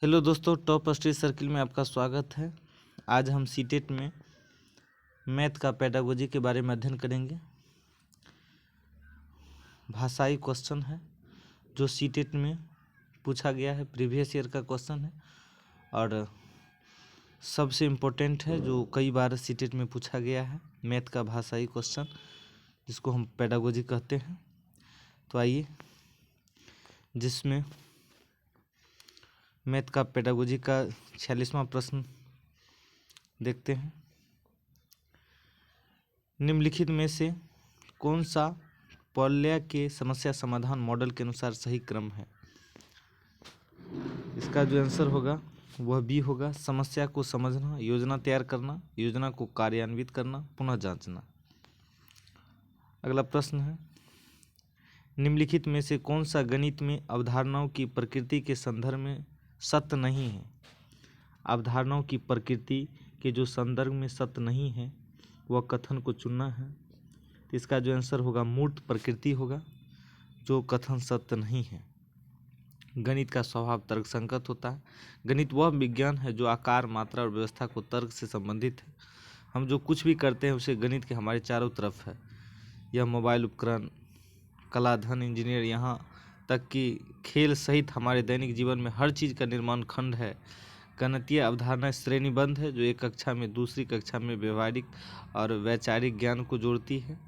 Hello दोस्तों, top study circle में आपका स्वागत है। आज हम सीटेट में मैथ का पेडागोजी के बारे में अध्ययन करेंगे। भाषाई क्वेश्चन है जो सीटेट में पूछा गया है, प्रीवियस ईयर का क्वेश्चन है और सबसे इम्पोर्टेंट है जो कई बार सीटेट में पूछा गया है। मैथ का भाषाई क्वेश्चन जिसको हम पेडागोजी कहते हैं। तो आइए जिसमें मैथ का पेडागोजी का 46वां प्रश्न देखते हैं। निम्नलिखित में से कौन सा पॉल्या के समस्या समाधान मॉडल के अनुसार सही क्रम है? इसका जो आंसर होगा वह बी होगा। समस्या को समझना, योजना तैयार करना, योजना को कार्यान्वित करना, पुनः जांचना। अगला प्रश्न है, निम्नलिखित में से कौन सा गणित में अवधारणाओं की प्रकृति के संदर्भ में सत्य नहीं है? अवधारणाओं की प्रकृति के जो संदर्भ में सत्य नहीं है वह कथन को चुनना है। तो इसका जो आंसर होगा मूर्त प्रकृति होगा, जो कथन सत्य नहीं है। गणित का स्वभाव तर्कसंगत होता है। गणित वह विज्ञान है जो आकार, मात्रा और व्यवस्था को तर्क से संबंधित है। हम जो कुछ भी करते हैं उसे गणित के हमारे चारों तरफ है। यह मोबाइल उपकरण, कला, धन, इंजीनियर, यहाँ तक कि खेल सहित हमारे दैनिक जीवन में हर चीज़ का निर्माण खंड है। गणितीय अवधारणा श्रेणीबद्ध है जो एक कक्षा में दूसरी कक्षा में व्यवहारिक और वैचारिक ज्ञान को जोड़ती है।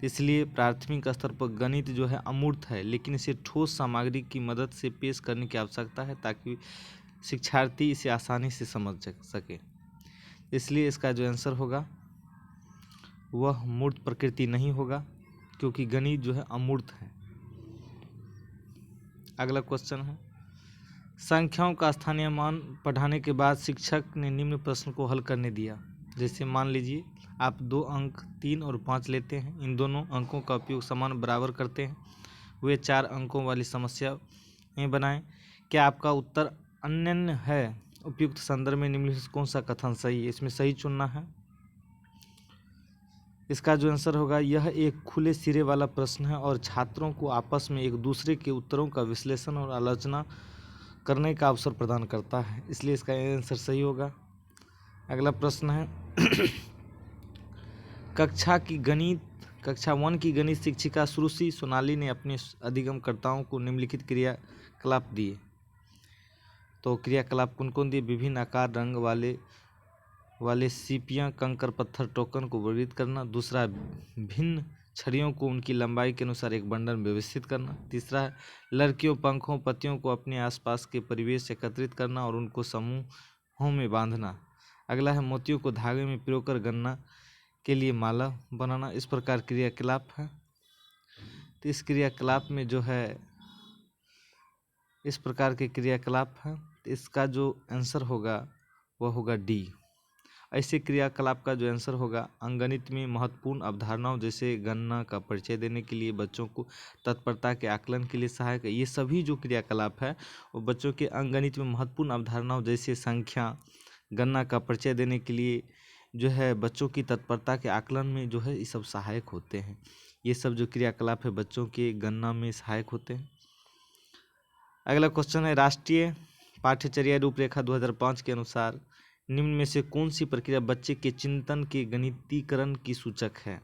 इसलिए प्राथमिक स्तर पर गणित जो है अमूर्त है, लेकिन इसे ठोस सामग्री की मदद से पेश करने की आवश्यकता है ताकि शिक्षार्थी इसे आसानी से समझ सके। इसलिए इसका जो आंसर होगा वह मूर्त प्रकृति नहीं होगा, क्योंकि गणित जो है अमूर्त है। अगला क्वेश्चन है, संख्याओं का स्थानीय मान पढ़ाने के बाद शिक्षक ने निम्न प्रश्न को हल करने दिया। जैसे मान लीजिए आप 2 अंक 3 और 5 लेते हैं, इन दोनों अंकों का उपयोग समान बराबर करते हैं, वे 4 अंकों वाली समस्या में बनाएं। क्या आपका उत्तर अनन्य है? उपयुक्त संदर्भ में निम्नलिखित कौन सा कथन सही है? इसमें सही चुनना है। इसका जो आंसर होगा, यह एक खुले सिरे वाला प्रश्न है और छात्रों को आपस में एक दूसरे के उत्तरों का विश्लेषण और आलोचना करने का अवसर प्रदान करता है, इसलिए इसका आंसर सही होगा। अगला प्रश्न है, कक्षा 1 की गणित शिक्षिका सुश्री सोनाली ने अपने अधिगमकर्ताओं को निम्नलिखित क्रियाकलाप दिए। तो क्रियाकलाप कौन कौन दिए? विभिन्न आकार रंग वाले सीपियाँ, कंकर, पत्थर, टोकन को वर्गीकृत करना। दूसरा, भिन्न छड़ियों को उनकी लंबाई के अनुसार एक बंडल में व्यवस्थित करना। तीसरा है, लड़कियों, पंखों, पत्तियों को अपने आसपास के परिवेश से एकत्रित करना और उनको समूहों में बांधना। अगला है, मोतियों को धागे में पिरो कर गणना के लिए माला बनाना। इस प्रकार क्रियाकलाप है। तो इस क्रियाकलाप में जो है इस प्रकार के क्रियाकलाप है। तो इसका जो आंसर होगा वह होगा डी। ऐसे क्रियाकलाप का जो आंसर होगा, अंकगणित में महत्वपूर्ण अवधारणाओं जैसे गणना का परिचय देने के लिए, बच्चों को तत्परता के आकलन के लिए सहायक है। ये सभी जो क्रियाकलाप है वो बच्चों के अंकगणित में महत्वपूर्ण अवधारणाओं जैसे संख्या, गणना का परिचय देने के लिए जो है बच्चों की तत्परता के आकलन में जो है ये सब सहायक होते हैं। ये सब जो क्रियाकलाप है बच्चों के गणना में सहायक होते हैं। अगला क्वेश्चन है, राष्ट्रीय पाठ्यचर्या रूपरेखा 2005 के अनुसार निम्न में से कौन सी प्रक्रिया बच्चे के चिंतन के गणितीकरण की सूचक है?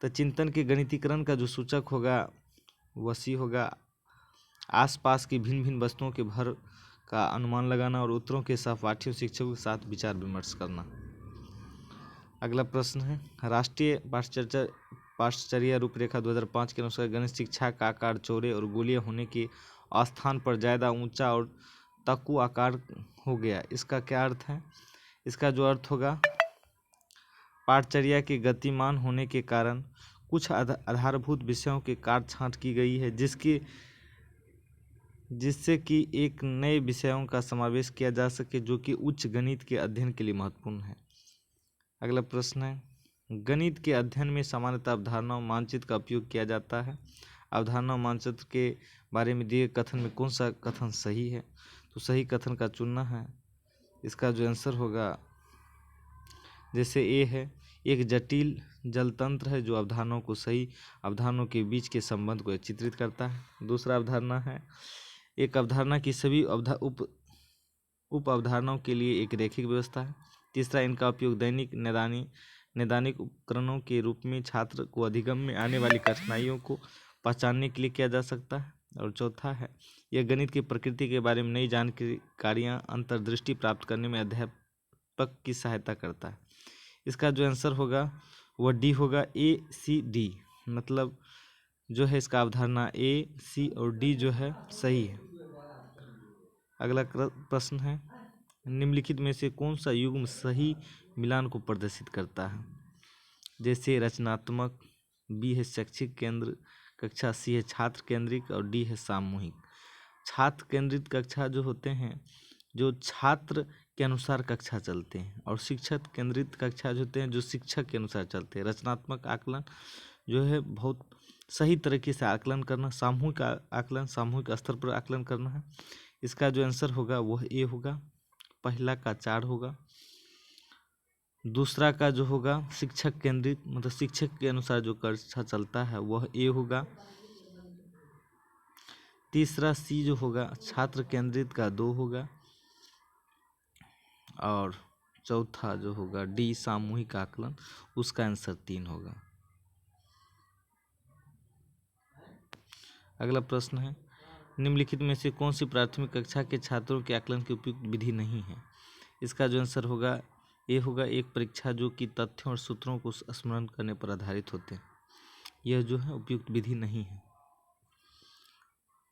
तो चिंतन के गणितीकरण का जो सूचक होगा वह सी होगा। आसपास की भिन्न भिन्न वस्तुओं के भर का अनुमान लगाना और उत्तरों के सहपाठियों शिक्षकों के साथ विचार विमर्श करना। अगला प्रश्न है, राष्ट्रीय पाठ्यचर्या रूपरेखा 2005 के अनुसार गणित शिक्षा का आकार चौड़े और गोलीय होने के स्थान पर ज़्यादा ऊंचा और तकु आकार हो गया। इसका क्या अर्थ है? इसका जो अर्थ होगा, पाठचर्या के गतिमान होने के कारण कुछ आधारभूत विषयों के काट छांट की गई है जिससे कि एक नए विषयों का समावेश किया जा सके जो कि उच्च गणित के अध्ययन के लिए महत्वपूर्ण है। अगला प्रश्न है, गणित के अध्ययन में सामान्यतः अवधारणा मानचित्र का उपयोग किया जाता है। अवधारणा मानचित्र के बारे में दिए कथन में कौन सा कथन सही है? तो सही कथन का चुनना है। इसका जो आंसर होगा, जैसे ए है, एक जटिल जलतंत्र है जो अवधारणाओं को सही अवधारणाओं के बीच के संबंध को चित्रित करता है। दूसरा अवधारणा है, एक अवधारणा की सभी उप उप अवधारणाओं के लिए एक रैखिक व्यवस्था है। तीसरा, इनका उपयोग दैनिक नैदानिक उपकरणों के रूप में छात्र को अधिगम में आने वाली कठिनाइयों को पहचानने के लिए किया जा सकता है। और चौथा है, यह गणित की प्रकृति के बारे में नई जानकारियाँ अंतर्दृष्टि प्राप्त करने में अध्यापक की सहायता करता है। इसका जो आंसर होगा वह डी होगा, ACD, मतलब जो है इसका अवधारणा A, C और D जो है सही है। अगला प्रश्न है, निम्नलिखित में से कौन सा युग्म सही मिलान को प्रदर्शित करता है? जैसे रचनात्मक, B है शैक्षिक केंद्र कक्षा, C है छात्र केंद्रित और D है सामूहिक। छात्र केंद्रित कक्षा जो होते हैं जो छात्र के अनुसार कक्षा चलते हैं, और शिक्षक केंद्रित कक्षा जो होते हैं जो शिक्षक के अनुसार चलते हैं। रचनात्मक आकलन जो है बहुत सही तरीके से आकलन करना, सामूहिक आकलन सामूहिक स्तर पर आकलन करना है। इसका जो आंसर होगा वह ए होगा, पहला का 4 होगा। दूसरा का जो होगा शिक्षक केंद्रित, मतलब शिक्षक के अनुसार जो कक्षा चलता है वह ए होगा। तीसरा सी जो होगा छात्र केंद्रित का 2 होगा। और चौथा जो होगा डी सामूहिक आकलन, उसका आंसर 3 होगा। अगला प्रश्न है, निम्नलिखित में से कौन सी प्राथमिक कक्षा के छात्रों के आकलन की उपयुक्त विधि नहीं है? इसका जो आंसर होगा ए होगा, एक परीक्षा जो कि तथ्यों और सूत्रों को स्मरण करने पर आधारित होते हैं, यह जो है उपयुक्त विधि नहीं है।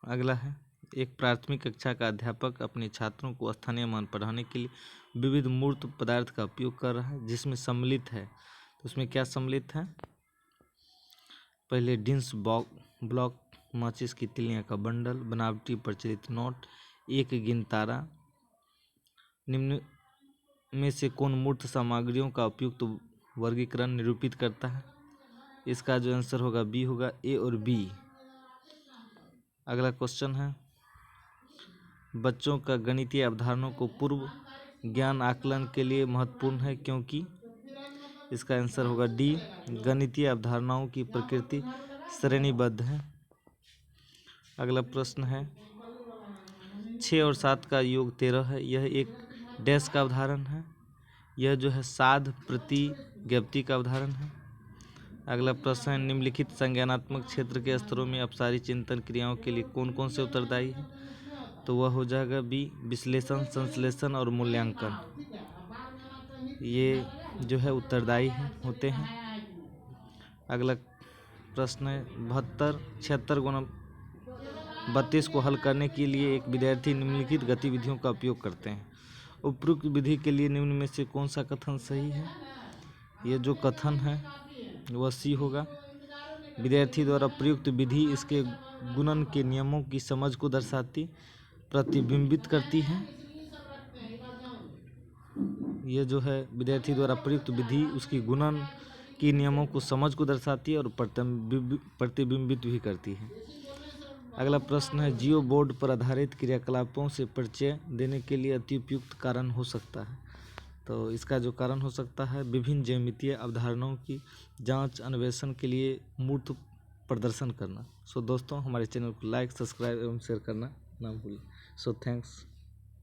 अगला है, एक प्राथमिक कक्षा का अध्यापक अपने छात्रों को स्थानीय मान पढ़ाने के लिए विविध मूर्त पदार्थ का उपयोग कर रहा है, जिसमें सम्मिलित है, तो उसमें क्या सम्मिलित है? पहले डिंस ब्लॉक, माचिस की तिल्लियाँ का बंडल, बनावटी प्रचलित नोट, एक गिनतारा। निम्न में से कौन मूर्त सामग्रियों का उपयुक्त वर्गीकरण निरूपित करता है? इसका जो आंसर होगा बी होगा, ए और बी। अगला क्वेश्चन है, बच्चों का गणितीय अवधारणाओं को पूर्व ज्ञान आकलन के लिए महत्वपूर्ण है क्योंकि? इसका आंसर होगा डी, गणितीय अवधारणाओं की प्रकृति श्रेणीबद्ध है। अगला प्रश्न है, 6 और 7 का योग 13 है, यह एक डैश का उदाहरण है? यह जो है साध प्रतिज्ञप्ति का उदाहरण है। अगला प्रश्न है, निम्नलिखित संज्ञानात्मक क्षेत्र के स्तरों में अपसारी चिंतन क्रियाओं के लिए कौन कौन से उत्तरदायी है? तो वह हो जाएगा बी, विश्लेषण, संश्लेषण और मूल्यांकन, ये जो है उत्तरदायी होते हैं। अगला प्रश्न है, 72, 76 गुना 32 को हल करने के लिए एक विद्यार्थी निम्नलिखित गतिविधियों का उपयोग करते हैं। उपयुक्त विधि के लिए निम्न में से कौन सा कथन सही है? ये जो कथन है वह सी होगा, विद्यार्थी द्वारा प्रयुक्त विधि इसके गुणन के नियमों की समझ को दर्शाती प्रतिबिंबित करती है। ये जो है विद्यार्थी द्वारा प्रयुक्त विधि उसकी गुणन की नियमों को समझ को दर्शाती है और प्रतिबिंबित भी करती है। अगला प्रश्न है, जियो बोर्ड पर आधारित क्रियाकलापों से परिचय देने के लिए अति उपयुक्त कारण हो सकता है? तो इसका जो कारण हो सकता है, विभिन्न ज्यामितीय अवधारणाओं की जांच अन्वेषण के लिए मूर्त प्रदर्शन करना। सो दोस्तों, हमारे चैनल को लाइक, सब्सक्राइब एवं शेयर करना ना भूलें। So thanks.